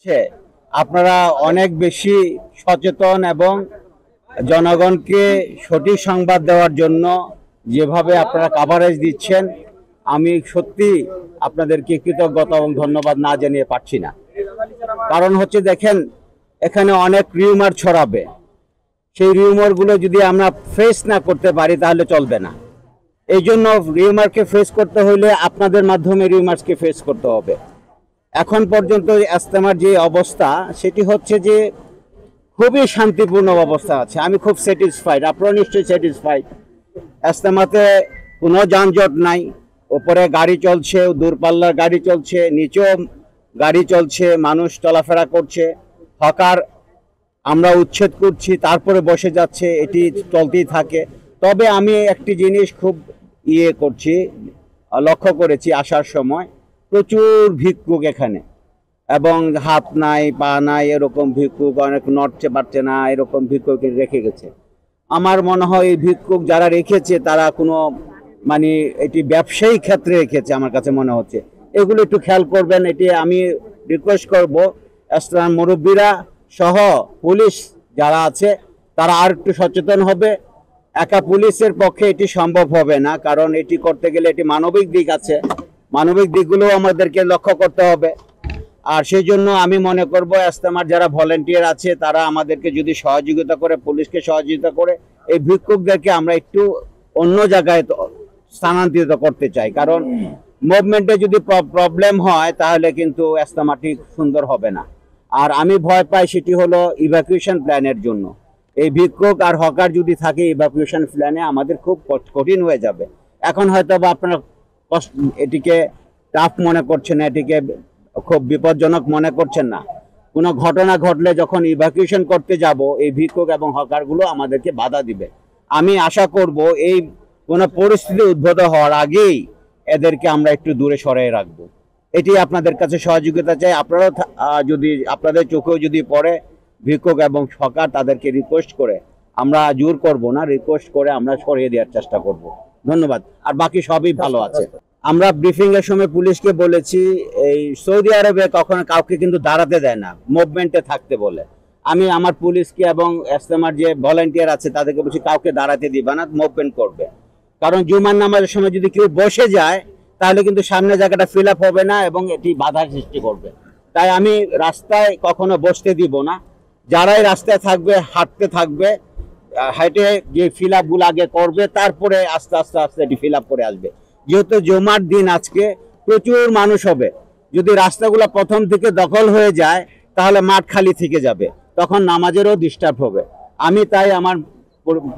হচ্ছে আপনারা অনেক বেশি সচেতন এবং জনগণকে সঠিক সংবাদ দেওয়ার জন্য যেভাবে আপনারা কাভারেজ দিচ্ছেন, আমি সত্যি আপনাদেরকে কৃতজ্ঞতা এবং ধন্যবাদ না জানিয়ে পারছি না। কারণ হচ্ছে দেখেন, এখানে অনেক রিউমার ছড়াবে, সেই রিউমারগুলো যদি আমরা ফেস না করতে পারি তাহলে চলবে না। এই জন্য রিউমারকে ফেস করতে হলে আপনাদের মাধ্যমে রিউমার্সকে ফেস করতে হবে। এখন পর্যন্ত ইজতেমার যে অবস্থা সেটি হচ্ছে যে খুবই শান্তিপূর্ণ অবস্থা আছে। আমি খুব স্যাটিসফাইড, আপনারা নিশ্চয়ই স্যাটিসফাইড। ইজতেমাতে কোনো যানজট নাই, ওপরে গাড়ি চলছে, দূরপাল্লার গাড়ি চলছে, নিচেও গাড়ি চলছে, মানুষ চলাফেরা করছে। হকার আমরা উচ্ছেদ করছি, তারপরে বসে যাচ্ছে, এটি চলতেই থাকে। তবে আমি একটি জিনিস খুব করছি, লক্ষ্য করেছি আসার সময় প্রচুর ভিক্ষুক এখানে, এবং হাত নাই পা নাই এরকম ভিক্ষুক, অনেক নড়তে পারছে না এরকম ভিক্ষুক রেখে গেছে। আমার মনে হয় এই ভিক্ষুক যারা রেখেছে তারা কোনো মানে এটি ব্যবসায়ী ক্ষেত্রে রেখেছে আমার কাছে মনে হচ্ছে। এগুলো একটু খেয়াল করবেন, এটি আমি রিকোয়েস্ট করব। ইসলাম মুরব্বীরা সহ পুলিশ যারা আছে তারা আর একটু সচেতন হবে। একা পুলিশের পক্ষে এটি সম্ভব হবে না, কারণ এটি করতে গেলে এটি মানবিক দিক আছে, মানবিক দিকগুলো আমাদেরকে লক্ষ্য করতে হবে। আর সেই জন্য আমি মনে করব ইজতেমার যারা ভলেন্টিয়ার আছে তারা আমাদেরকে যদি সহযোগিতা করে, পুলিশকে সহযোগিতা করে, এই ভিক্ষুকদেরকে আমরা একটু অন্য জায়গায় স্থানান্তরিত করতে চাই। কারণ মুভমেন্টে যদি প্রবলেম হয় তাহলে কিন্তু ইজতেমা ঠিক সুন্দর হবে না। আর আমি ভয় পাই সেটি হলো ইভ্যাকুয়েশন প্ল্যানের জন্য। এই ভিক্ষুক আর হকার যদি থাকে ইভ্যাকুয়েশন প্ল্যানে আমাদের খুব কঠিন হয়ে যাবে। এখন হয়তো বা আপনারা এটিকে টাফ মনে করছেন না, এটিকে খুব বিপজ্জনক মনে করছেন না। কোনো ঘটনা ঘটলে যখন ইভ্যাকুয়েশন করতে যাব, এই ভিক্ষুক এবং হকারগুলো আমাদেরকে বাধা দিবে। আমি আশা করব এই কোনো পরিস্থিতি উদ্ভূত হওয়ার আগেই এদেরকে আমরা একটু দূরে সরিয়ে রাখবো। এটি আপনাদের কাছে সহযোগিতা চাই। আপনারাও যদি আপনাদের চোখেও যদি পড়ে ভিক্ষুক এবং হকার, তাদেরকে রিকোয়েস্ট করে, আমরা জোর করব না, রিকোয়েস্ট করে আমরা সরিয়ে দেওয়ার চেষ্টা করব। ধন্যবাদ। আর বাকি সবই ভালো আছে। আমরা ব্রিফিং এর সময় পুলিশকে বলেছি, এই সৌদি আরবে কখনো কাউকে কিন্তু দাঁড়াতে দেয় না, মুভমেন্টে থাকতে বলে। আমি আমার পুলিশকে এবং ইজতেমার যে ভলেন্টিয়ার আছে তাদেরকে বলছি কাউকে দাঁড়াতে দিবা না, মুভমেন্ট করবে। কারণ জুমার নামাজের সময় যদি কেউ বসে যায় তাহলে কিন্তু সামনে জায়গাটা ফিল আপ হবে না এবং এটি বাধার সৃষ্টি করবে। তাই আমি রাস্তায় কখনো বসতে দিব না। যারাই রাস্তায় থাকবে, হাঁটতে থাকবে, হাইটে যে ফিল আপগুলো আগে করবে, তারপরে আস্তে আস্তে আস্তে এটি ফিল আপ করে আসবে। যেহেতু জুমার দিন আজকে প্রচুর মানুষ হবে, যদি রাস্তাগুলো প্রথম থেকে দখল হয়ে যায় তাহলে মাঠ খালি থেকে যাবে, তখন নামাজেরও ডিস্টার্ব হবে। আমি তাই আমার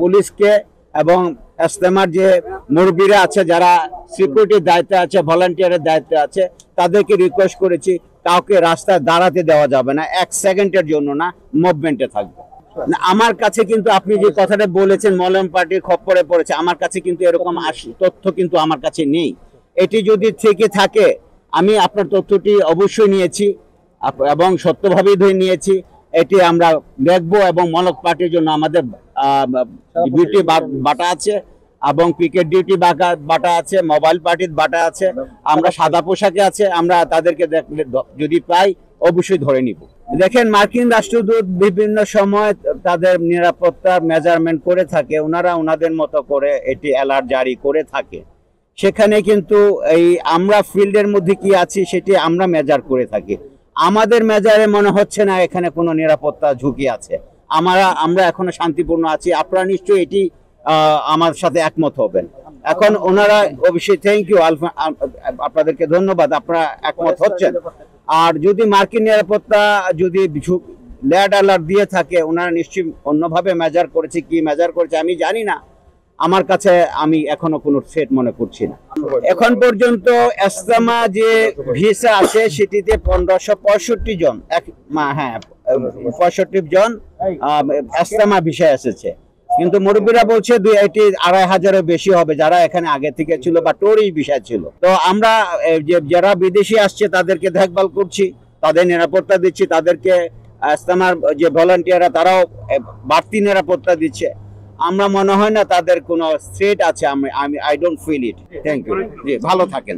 পুলিশকে এবং ইজতেমার যে মুরব্বীরা আছে, যারা সিকিউরিটির দায়িত্বে আছে, ভলান্টিয়ারের দায়িত্বে আছে, তাদেরকে রিকোয়েস্ট করেছি কাউকে রাস্তায় দাঁড়াতে দেওয়া যাবে না, 1 সেকেন্ডের জন্য না, মুভমেন্টে থাকবে। আমার কাছে কিন্তু আপনি যে কথাটা বলেছেন মলম পার্টির খপ্পরে পড়েছে, আমার কাছে কিন্তু এরকম তথ্য কিন্তু আমার কাছে নেই। এটি যদি থেকে থাকে আমি আপনার তথ্যটি অবশ্যই নিয়েছি এবং সত্যভাবেই ধরে নিয়েছি। এটি আমরা দেখবো এবং মলক পার্টির জন্য আমাদের ডিউটি বাটা আছে এবং পিকেট ডিউটি বাটা আছে, মোবাইল পার্টির বাটা আছে, আমরা সাদা পোশাকে আছে। আমরা তাদেরকে যদি পাই অবশ্যই ধরে নিব। দেখেন, মার্কিন রাষ্ট্রদূত বিভিন্ন সময় তাদের নিরাপত্তা মেজারমেন্ট করে থাকে, ওনারা ওনাদের মতো করে এটি অ্যালার্ট জারি করে থাকে। সেখানে কিন্তু এই আমরা ফিল্ডের মধ্যে কি আছি সেটি আমরা মেজার করে থাকি। আমাদের মেজারে মনে হচ্ছে না এখানে কোনো নিরাপত্তা ঝুঁকি আছে। আমরা এখনো শান্তিপূর্ণ আছি। আপনারা নিশ্চয়ই এটি আমার সাথে একমত হবেন। এখন ওনারা অবশ্যই থ্যাংক ইউ, আপনাদেরকে ধন্যবাদ, আপনারা একমত হচ্ছেন। আর যদি মার্কিন নিরাপত্তা যদি রেড অ্যালার্ট দিয়ে থাকে, ওনারা নিশ্চয়ই অন্যভাবে মেজার করেছে, কি মেজার করেছে আমি জানি না। আমার কাছে আমি এখনো কোনো থ্রেট মনে করছি না। এখন পর্যন্ত ইজতেমা যে ভিসা আছে সেটিতে 1565 জন, হ্যাঁ 65 জন ইজতেমা ভিসা এসেছে। কিন্তু মুরব্বীরা বলছে এটি 2500-এর বেশি হবে যারা এখানে আগে থেকে ছিল বা টুরিস্ট ভিসা ছিল। তো আমরা যারা বিদেশি আসছে তাদেরকে দেখভাল করছি, তাদের নিরাপত্তা দিচ্ছি, তাদেরকে ইজতেমার যে ভলান্টিয়াররা তারাও বাড়তি নিরাপত্তা দিচ্ছে। আমরা মনে হয় না তাদের কোনো থ্রেট আছে। I don't feel it. Thank you. জি, ভালো থাকেন।